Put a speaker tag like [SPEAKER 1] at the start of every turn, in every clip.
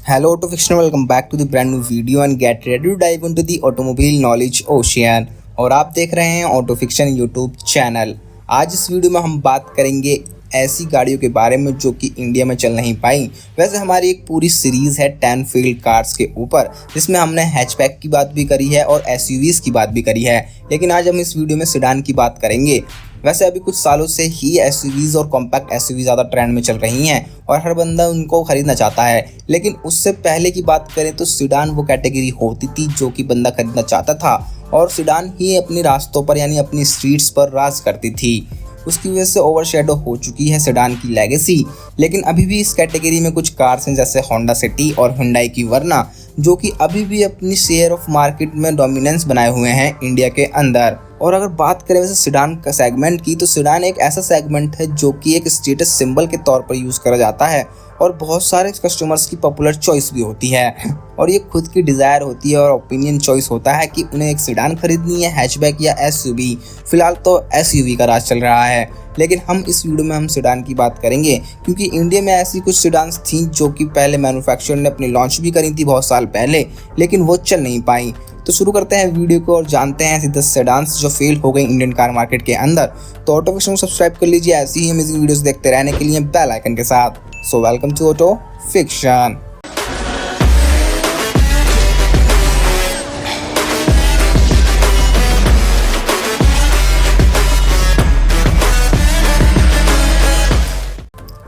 [SPEAKER 1] Hello Auto Fiction, welcome back to the brand new video and get ready to dive into the automobile knowledge ocean। और आप देख रहे हैं auto fiction YouTube channel. आज इस video में हम बात करेंगे ऐसी गाड़ियों के बारे में जो कि इंडिया में चल नहीं पाई। वैसे हमारी एक पूरी सीरीज़ है 10 फील्ड कार्स के ऊपर, जिसमें हमने हैचबैक की बात भी करी है और एसयूवीज़ की बात भी करी है, लेकिन आज हम इस वीडियो में सेडान की बात करेंगे। वैसे अभी कुछ सालों से ही एसयूवीज़ और कॉम्पैक्ट एसयूवी ज़्यादा ट्रेंड में चल रही हैं और हर बंदा उनको खरीदना चाहता है, लेकिन उससे पहले की बात करें तो सेडान वो कैटेगरी होती थी जो कि बंदा खरीदना चाहता था और सेडान ही अपने रास्तों पर यानी अपनी स्ट्रीट्स पर राज करती थी। उसकी वजह से ओवरशैडो हो चुकी है सेडान की लेगेसी, लेकिन अभी भी इस कैटेगरी में कुछ कार्स हैं जैसे होंडा सिटी और हुंडई की वर्ना, जो कि अभी भी अपनी शेयर ऑफ मार्केट में डोमिनेंस बनाए हुए हैं इंडिया के अंदर। और अगर बात करें वैसे सेडान का सेगमेंट की, तो सेडान एक ऐसा सेगमेंट है जो कि एक स्टेटस सिंबल के तौर पर यूज़ करा जाता है और बहुत सारे कस्टमर्स की पॉपुलर चॉइस भी होती है और ये खुद की डिज़ायर होती है और ओपिनियन चॉइस होता है कि उन्हें एक सेडान खरीदनी है, हैचबैक या एसयूवी। फिलहाल तो एसयूवी का राज चल रहा है, लेकिन हम इस वीडियो में हम सेडान की बात करेंगे क्योंकि इंडिया में ऐसी कुछ सेडान्स थी जो कि पहले मैन्युफैक्चरर ने अपनी लॉन्च भी करी थी बहुत साल पहले, लेकिन वो चल नहीं पाई। तो शुरू करते हैं वीडियो को और जानते हैं ऐसी 10 सेडान्स जो फेल हो गई इंडियन कार मार्केट के अंदर। तो ऑटो फिक्शन को सब्सक्राइब कर लीजिए ऐसी ही अमेजिंग वीडियोस देखते रहने के लिए बेल आइकन के साथ। So welcome to auto fiction.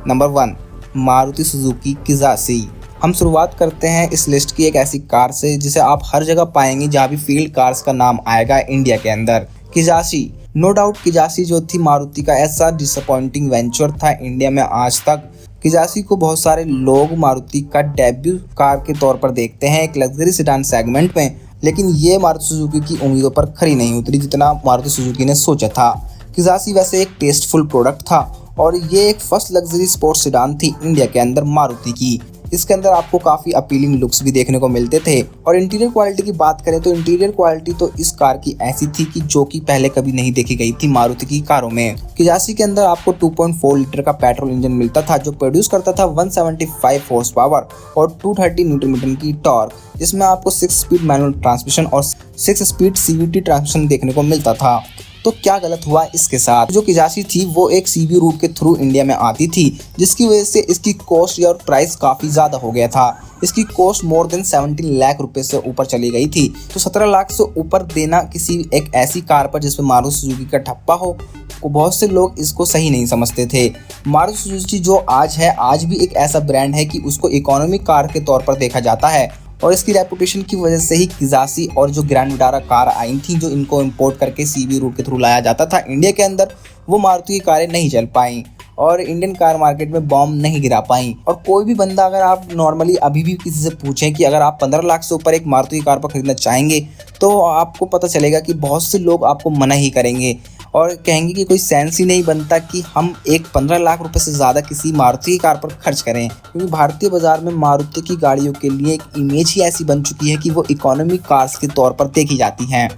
[SPEAKER 1] Number 1, Maruti Suzuki Kizashi. हम शुरुआत करते हैं इस लिस्ट की एक ऐसी कार से जिसे आप हर जगह पाएंगे जहाँ भी फील्ड कार्स का नाम आएगा इंडिया के अंदर। किजासी, नो डाउट किजासी जो थी मारुति का ऐसा डिसअपॉइंटिंग वेंचर था इंडिया में आज तक। किजासी को बहुत सारे लोग मारुति का डेब्यू कार के तौर पर देखते हैं एक लग्जरी सेडान सेगमेंट में, लेकिन ये मारुति सुजुकी की उम्मीदों पर खरी नहीं उतरी जितना मारुति सुजुकी ने सोचा था। किजासी वैसे एक टेस्टफुल प्रोडक्ट था और ये एक फर्स्ट लग्जरी स्पोर्ट्स सेडान थी इंडिया के अंदर मारुति की। इसके अंदर आपको काफ़ी अपीलिंग लुक्स भी देखने को मिलते थे और इंटीरियर क्वालिटी की बात करें तो इंटीरियर क्वालिटी तो इस कार की ऐसी थी कि जो कि पहले कभी नहीं देखी गई थी मारुति की कारों में। किजासी के अंदर आपको 2.4 लीटर का पेट्रोल इंजन मिलता था जो प्रोड्यूस करता था 175 हॉर्स पावर और 230 न्यूटन मीटर की टॉर्क, जिसमें आपको 6 स्पीड मैनुअल ट्रांसमिशन और 6 स्पीड सीवीटी ट्रांसमिशन देखने को मिलता था। तो क्या गलत हुआ इसके साथ? जो किजासी थी वो एक सीबी रूट के थ्रू इंडिया में आती थी, जिसकी वजह से इसकी कॉस्ट और प्राइस काफ़ी ज़्यादा हो गया था। इसकी कॉस्ट मोर देन 17 लाख रुपए से ऊपर चली गई थी। तो 17 लाख से ऊपर देना किसी एक ऐसी कार पर जिसमें मारुति सुजुकी का ठप्पा हो, तो बहुत से लोग इसको सही नहीं समझते थे। मारुति सुजुकी जो आज भी एक ऐसा ब्रांड है कि उसको इकोनॉमिक कार के तौर पर देखा जाता है और इसकी रेपुटेशन की वजह से ही किजासी और जो ग्रैंड विटारा कार आई थी जो इनको इंपोर्ट करके सीबी रूट के थ्रू लाया जाता था इंडिया के अंदर, वो मारुति की कारें नहीं चल पाई और इंडियन कार मार्केट में बॉम्ब नहीं गिरा पाई। और कोई भी बंदा अगर आप नॉर्मली अभी भी किसी से पूछें कि अगर आप 15 लाख से ऊपर एक मारुति की कार पर खरीदना चाहेंगे तो आपको पता चलेगा कि बहुत से लोग आपको मना ही करेंगे और कहेंगे कि कोई सेंस ही नहीं बनता कि हम एक 15 लाख रुपए से ज़्यादा किसी मारुति की कार पर खर्च करें, क्योंकि भारतीय बाजार में मारुति की गाड़ियों के लिए एक इमेज ही ऐसी बन चुकी है कि वो इकोनॉमिक कार्स के तौर पर देखी जाती हैं।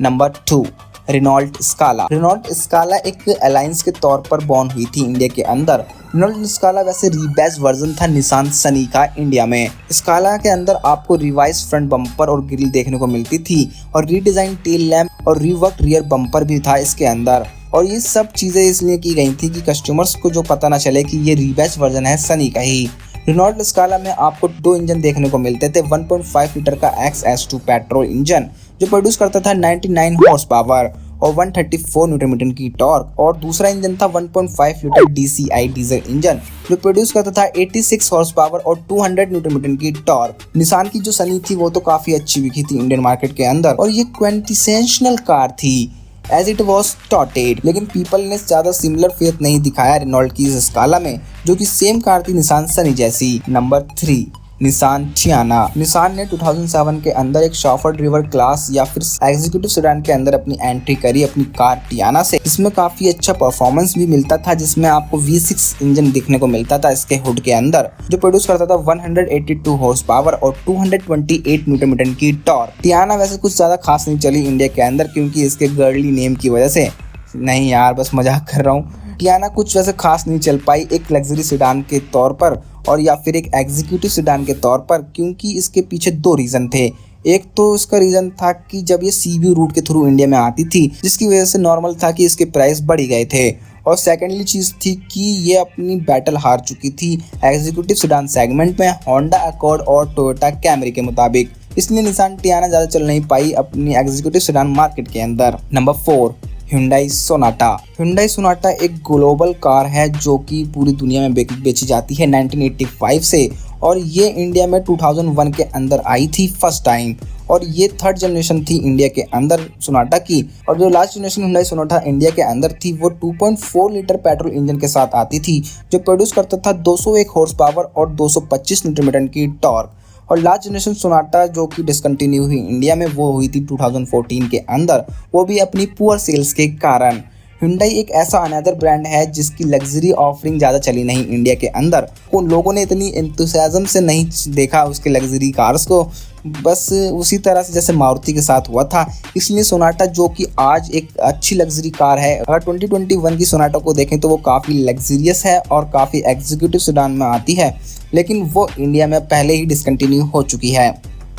[SPEAKER 1] Number 2, Renault Scala. Renault Scala एक अलायंस के तौर पर बॉर्न हुई थी इंडिया के अंदर। रेनॉल्ट स्काला वैसे रीबैच वर्जन था निसान सनी का इंडिया में। स्काला के अंदर आपको रिवाइज फ्रंट बम्पर और ग्रिल देखने को मिलती थी और रीडिजाइन टेल लैम्प और रीवर्क रियर बम्पर भी था इसके अंदर। और ये सब चीज़ें इसलिए की गई थी कि कस्टमर्स को जो पता ना चले कि ये रीबैच वर्जन है सनी का ही। रेनॉल्ट स्काला में आपको 2 इंजन देखने को मिलते थे। 1.5 लीटर का XS2 पेट्रोल इंजन जो प्रोड्यूस करता था 99 हॉर्स पावर और 134 न्यूटन मीटर की टॉर्क, और दूसरा इंजन था 1.5 लीटर DCI डीजल इंजन जो प्रोड्यूस करता था 86 हॉर्स पावर और 200 न्यूटन मीटर की टॉर्क। निसान की जो सनी थी वो तो काफ़ी अच्छी बिकी थी इंडियन मार्केट के अंदर और ये क्विंटेंशियल कार थी एज इट वॉज टॉटेड, लेकिन पीपल ने ज़्यादा सिमिलर फेथ नहीं दिखाया रेनॉल्ट की इस स्काला में जो कि सेम कार थी निसान सनी जैसी। Number 3, Nissan Tiana. निसान ने 2007 के अंदर एक शॉफर ड्राइवर क्लास या फिर एग्जीक्यूटिव सेडान के अंदर अपनी एंट्री करी अपनी कार टियाना से, जिसमें काफ़ी अच्छा परफॉर्मेंस भी मिलता था, जिसमें आपको V6 इंजन देखने को मिलता था इसके हुड के अंदर जो प्रोड्यूस करता था 182 हॉर्स पावर और 228 न्यूटन मीटर की टॉर्क। टियाना वैसे कुछ ज़्यादा खास नहीं चली इंडिया के अंदर क्योंकि इसके गर्ली नेम की वजह से। नहीं यार, बस मजाक कर रहा हूँ। टियाना कुछ वैसे खास नहीं चल पाई एक लग्जरी सेडान के तौर पर और या फिर एक एग्जीक्यूटिव सेडान के तौर पर, क्योंकि इसके पीछे दो रीज़न थे। एक तो इसका रीज़न था कि जब ये सीबीयू रूट के थ्रू इंडिया में आती थी, जिसकी वजह से नॉर्मल था कि इसके प्राइस बढ़ गए थे। और सेकेंडली चीज़ थी कि ये अपनी बैटल हार चुकी थी एग्जीक्यूटिव सेडान सेगमेंट में होंडा अकॉर्ड और टोयोटा कैमरी के मुताबिक, इसलिए निसान टियाना ज़्यादा चल नहीं पाई अपनी एग्जीक्यूटिव सेडान मार्केट के अंदर। Number 4, Hyundai Sonata. Hyundai Sonata एक ग्लोबल कार है जो कि पूरी दुनिया में बेची जाती है 1985 से, और ये इंडिया में 2001 के अंदर आई थी फर्स्ट टाइम, और ये थर्ड जनरेशन थी इंडिया के अंदर सोनाटा की। और जो last generation Hyundai Sonata India के अंदर थी वो 2.4 लीटर पेट्रोल इंजन के साथ आती थी, जो प्रोड्यूस करता था 201 हॉर्स पावर और 225 न्यूटन मीटर की टॉर्क। और लास्ट जनरेशन सोनाटा जो कि डिसकंटिन्यू हुई इंडिया में, वो हुई थी 2014 के अंदर, वो भी अपनी पुअर सेल्स के कारण। Hyundai एक ऐसा अनदर ब्रांड है जिसकी लग्जरी ऑफरिंग ज़्यादा चली नहीं इंडिया के अंदर। उन लोगों ने इतनी एंथुसियाज्म से नहीं देखा उसके लग्जरी कार्स को, बस उसी तरह से जैसे मारुति के साथ हुआ था। इसलिए सोनाटा जो कि आज एक अच्छी लग्जरी कार है, अगर 2021 की सोनाटा को देखें तो वो काफ़ी लग्जरियस है और काफ़ी एग्जीक्यूटिव सेडान में आती है, लेकिन वो इंडिया में पहले ही डिसकंटिन्यू हो चुकी है।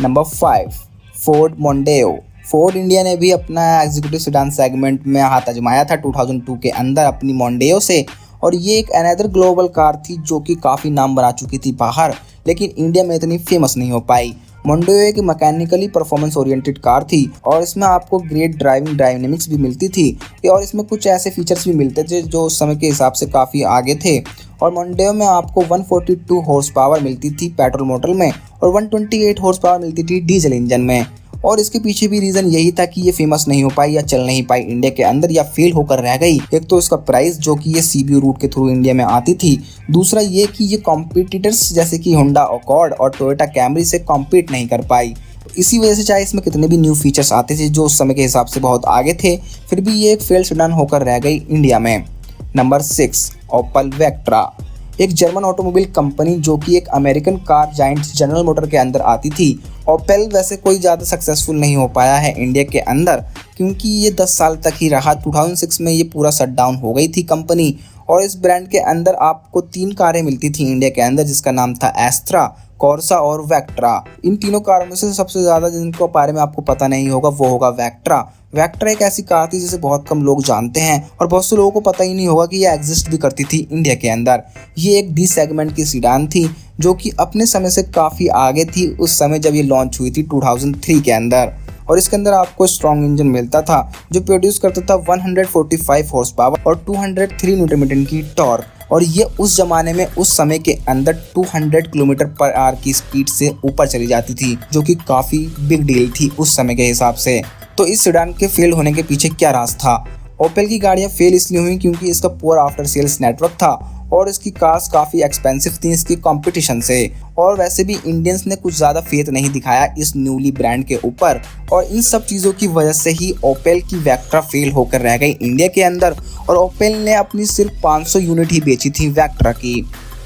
[SPEAKER 1] Number 5, Ford Mondeo. Ford India ने भी अपना एग्जीक्यूटिव सेडान सेगमेंट में हाथ आजमाया था 2002 के अंदर अपनी मोंडेओ से, और ये एक अनदर ग्लोबल कार थी जो कि काफ़ी नाम बना चुकी थी बाहर, लेकिन इंडिया में इतनी फेमस नहीं हो पाई। मोंडेओ एक मैकेनिकली परफॉर्मेंस ओरिएंटेड कार थी, और इसमें आपको ग्रेट ड्राइविंग डायनेमिक्स भी मिलती थी, और इसमें कुछ ऐसे फीचर्स भी मिलते थे जो उस समय के हिसाब से काफ़ी आगे थे। और मोंडेओ में आपको 142 हॉर्स पावर मिलती थी पेट्रोल मोटर में, और 128 हॉर्स पावर मिलती थी डीजल इंजन में। और इसके पीछे भी रीज़न यही था कि ये फेमस नहीं हो पाई या चल नहीं पाई इंडिया के अंदर, या फेल होकर रह गई। एक तो इसका प्राइस जो कि ये सीबीयू रूट के थ्रू इंडिया में आती थी, दूसरा ये कि ये कॉम्पिटिटर्स जैसे कि होंडा अकॉर्ड और टोयोटा कैमरी से कॉम्पीट नहीं कर पाई। इसी वजह से चाहे इसमें कितने भी न्यू फीचर्स आते थे जो उस समय के हिसाब से बहुत आगे थे, फिर भी ये एक फेल सेडान होकर रह गई इंडिया में। नंबर 6, ओपल वेक्ट्रा। एक जर्मन ऑटोमोबाइल कंपनी जो कि एक American car giant general motor के अंदर आती थी। ओपेल वैसे कोई ज़्यादा सक्सेसफुल नहीं हो पाया है इंडिया के अंदर, क्योंकि ये 10 साल तक ही रहा। 2006 में ये पूरा शट डाउन हो गई थी कंपनी, और इस ब्रांड के अंदर आपको 3 कारें मिलती थी इंडिया के अंदर, जिसका नाम था एस्ट्रा, कॉर्सा और वेक्ट्रा। इन तीनों कारों में से सबसे ज़्यादा जिनको बारे में आपको पता नहीं होगा वो होगा वेक्ट्रा। वेक्ट्रा एक ऐसी कार थी जिसे बहुत कम लोग जानते हैं, और बहुत से लोगों को पता ही नहीं होगा कि ये एग्जिस्ट भी करती थी इंडिया के अंदर। ये एक डी सेगमेंट की सीडान थी जो कि अपने समय से काफ़ी आगे थी उस समय जब ये लॉन्च हुई थी 2003 के अंदर। और इसके अंदर आपको स्ट्रॉन्ग इंजन मिलता था जो प्रोड्यूस करता था 145 हॉर्स पावर और 203 न्यूटन मीटर की टॉर्क, और ये उस ज़माने में उस समय के अंदर 200 किलोमीटर पर आवर की स्पीड से ऊपर चली जाती थी, जो कि काफ़ी बिग डील थी उस समय के हिसाब से। तो इस सेडान के फेल होने के पीछे क्या राज था? ओपेल की गाड़ियाँ फेल इसलिए हुई क्योंकि इसका पुअर आफ्टर सेल्स नेटवर्क था, और इसकी कार्स काफ़ी एक्सपेंसिव थी इसकी कंपटीशन से। और वैसे भी इंडियंस ने कुछ ज़्यादा फेथ नहीं दिखाया इस न्यूली ब्रांड के ऊपर, और इन सब चीज़ों की वजह से ही ओपेल की वेक्ट्रा फेल होकर रह गई इंडिया के अंदर, और ओपेल ने अपनी सिर्फ 500 यूनिट ही बेची थी वेक्ट्रा की।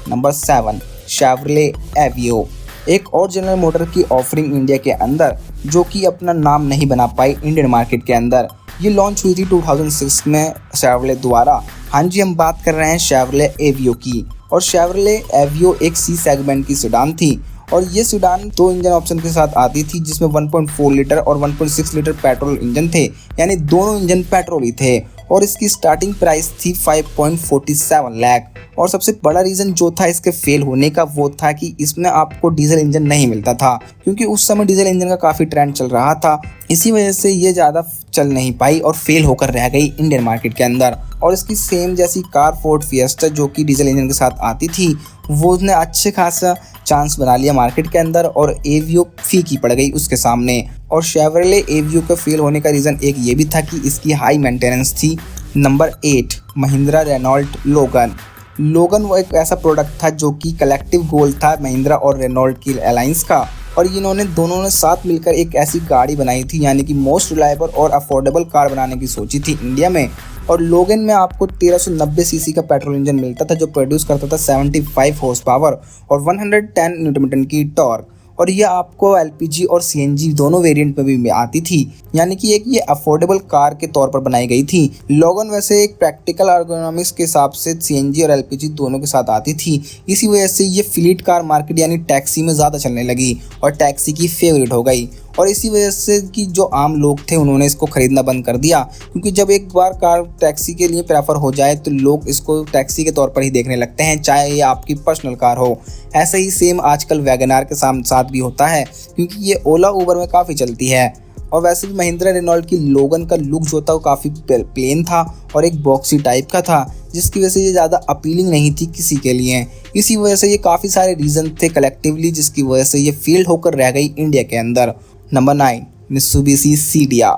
[SPEAKER 1] Number 7, Chevrolet Avio. एक और जनरल मोटर की ऑफरिंग इंडिया के अंदर जो कि अपना नाम नहीं बना पाई इंडियन मार्केट के अंदर। ये लॉन्च हुई थी 2006 में शेवरले द्वारा। हाँ जी, हम बात कर रहे हैं शेवरले एवियो की, और शेवरले एवियो एक सी सेगमेंट की सेडान थी, और ये सेडान 2 इंजन ऑप्शन के साथ आती थी जिसमें 1.4 लीटर और 1.6 लीटर पेट्रोल इंजन थे, यानी दोनों इंजन पेट्रोल ही थे, और इसकी स्टार्टिंग प्राइस थी 5.47 लाख। और सबसे बड़ा रीज़न जो था इसके फेल होने का वो था कि इसमें आपको डीजल इंजन नहीं मिलता था, क्योंकि उस समय डीजल इंजन का काफ़ी ट्रेंड चल रहा था। इसी वजह से ये ज़्यादा चल नहीं पाई और फेल होकर रह गई इंडियन मार्केट के अंदर। और इसकी सेम जैसी कार फोर्ड फिएस्टा जो कि डीजल इंजन के साथ आती थी, वो उसने अच्छे खासा चांस बना लिया मार्केट के अंदर, और एवियो फीकी पड़ गई उसके सामने। और शेवरले एवियो के फेल होने का रीज़न एक ये भी था कि इसकी हाई मेंटेनेंस थी। नंबर 8, महिंद्रा रेनॉल्ट लोगन। लोगन वो एक ऐसा प्रोडक्ट था जो कि कलेक्टिव गोल था महिंद्रा और रेनॉल्ट की अलायंस का, और इन्होंने दोनों ने साथ मिलकर एक ऐसी गाड़ी बनाई थी, यानी कि मोस्ट रिलायबल और अफोर्डेबल कार बनाने की सोची थी इंडिया में। और लोगन में आपको 1390 सीसी का पेट्रोल इंजन मिलता था जो प्रोड्यूस करता था 75 हॉर्स पावर और 110 न्यूटन मीटर की टॉर्क, और ये आपको एलपीजी और सीएनजी दोनों वेरिएंट में भी आती थी, यानी कि एक ये अफोर्डेबल कार के तौर पर बनाई गई थी। लोगन वैसे एक प्रैक्टिकल एर्गोनॉमिक्स के हिसाब से सीएनजी और एलपीजी दोनों के साथ आती थी। इसी वजह से ये फ्लीट कार मार्केट यानी टैक्सी में ज़्यादा चलने लगी और टैक्सी की फेवरेट हो गई। और इसी वजह से कि जो आम लोग थे उन्होंने इसको खरीदना बंद कर दिया, क्योंकि जब एक बार कार टैक्सी के लिए प्रेफर हो जाए तो लोग इसको टैक्सी के तौर पर ही देखने लगते हैं, चाहे ये आपकी पर्सनल कार हो। ऐसे ही सेम आजकल वैगनार के साथ भी होता है, क्योंकि ये ओला उबर में काफ़ी चलती है। और वैसे भी महिंद्रा रेनॉल्ट की लोगन का लुक जो था वो काफ़ी प्लेन था और एक बॉक्सी टाइप का था, जिसकी वजह से ये ज़्यादा अपीलिंग नहीं थी किसी के लिए। इसी वजह से ये काफ़ी सारे रीज़न थे कलेक्टिवली, जिसकी वजह से ये फील्ड होकर रह गई इंडिया के अंदर। नंबर 9, मित्सुबिशी सीडिया।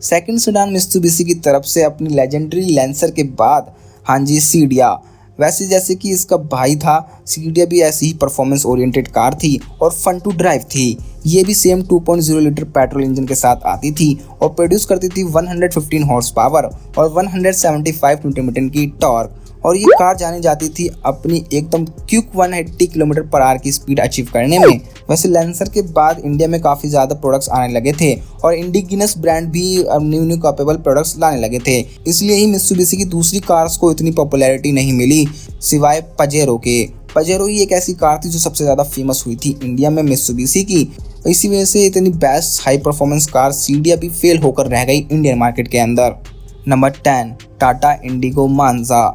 [SPEAKER 1] सेकंड सेडान मित्सुबिशी की तरफ से अपनी लेजेंडरी लैंसर के बाद हाँ जी सीडिया। वैसे जैसे कि इसका भाई था, सीडिया भी ऐसी ही परफॉर्मेंस ओरिएंटेड कार थी और फन टू ड्राइव थी। ये भी सेम 2.0 लीटर पेट्रोल इंजन के साथ आती थी और प्रोड्यूस करती थी 115 हॉर्स पावर और 175 न्यूटन मीटर की टॉर्क। और ये कार जानी जाती थी अपनी एकदम क्विक 180 किलोमीटर पर आवर की स्पीड अचीव करने में। वैसे लैंसर के बाद इंडिया में काफ़ी ज़्यादा प्रोडक्ट्स आने लगे थे और इंडिजिनस ब्रांड भी न्यू कैपेबल प्रोडक्ट्स लाने लगे थे। इसलिए ही मित्सुबिशी की दूसरी कार्स को इतनी पॉपुलैरिटी नहीं मिली सिवाय पजेरो के। पजेरो ही एक ऐसी कार थी जो सबसे ज़्यादा फेमस हुई थी इंडिया में मित्सुबिशी की। इसी वजह से इतनी बेस्ट हाई परफॉर्मेंस कार सीडिया भी फेल होकर रह गई इंडियन मार्केट के अंदर। नंबर 10, टाटा इंडिगो मांजा।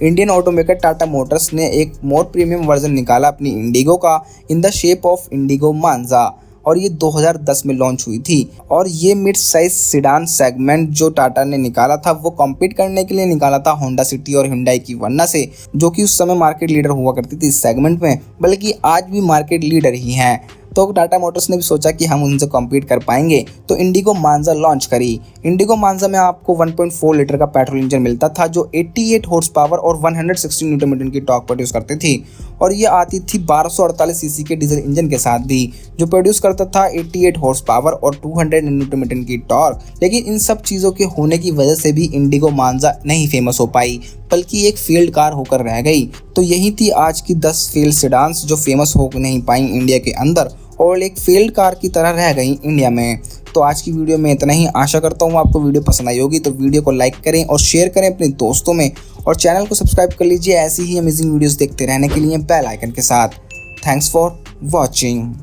[SPEAKER 1] इंडियन ऑटोमेकर टाटा मोटर्स ने एक मोर प्रीमियम वर्जन निकाला अपनी इंडिगो का in the shape of Indigo मांजा, और ये 2010 में लॉन्च हुई थी। और ये मिड साइज सिडान सेगमेंट जो टाटा ने निकाला था वो कॉम्पीट करने के लिए निकाला था होंडा सिटी और हुंडई की वर्ना से, जो कि उस समय मार्केट लीडर हुआ करती थी इस सेगमेंट में, बल्कि आज भी मार्केट लीडर ही हैं। तो टाटा मोटर्स ने भी सोचा कि हम उनसे कम्पीट कर पाएंगे, तो इंडिगो मांजा लॉन्च करी। इंडिगो मांजा में आपको 1.4 लीटर का पेट्रोल इंजन मिलता था जो 88 हॉर्स पावर और 116 न्यूटन मीटर की टॉर्क प्रोड्यूस करती थी। और ये आती थी 1248 सीसी के डीजल इंजन के साथ भी, जो प्रोड्यूस करता था 88 हॉर्स पावर और 200 न्यूटन मीटर की टॉर्क। लेकिन इन सब चीज़ों के होने की वजह से भी इंडिगो मांजा नहीं फेमस हो पाई, बल्कि एक फील्ड कार होकर रह गई। तो यही थी आज की 10 फील्ड सेडान्स जो फेमस हो नहीं पाई इंडिया के अंदर और एक फील्ड कार की तरह रह गई इंडिया में। तो आज की वीडियो में इतना ही। आशा करता हूँ आपको वीडियो पसंद आई होगी, तो वीडियो को लाइक करें और शेयर करें अपने दोस्तों में, और चैनल को सब्सक्राइब कर लीजिए ऐसी ही अमेजिंग वीडियोस देखते रहने के लिए बेल आइकन के साथ। Thanks for watching.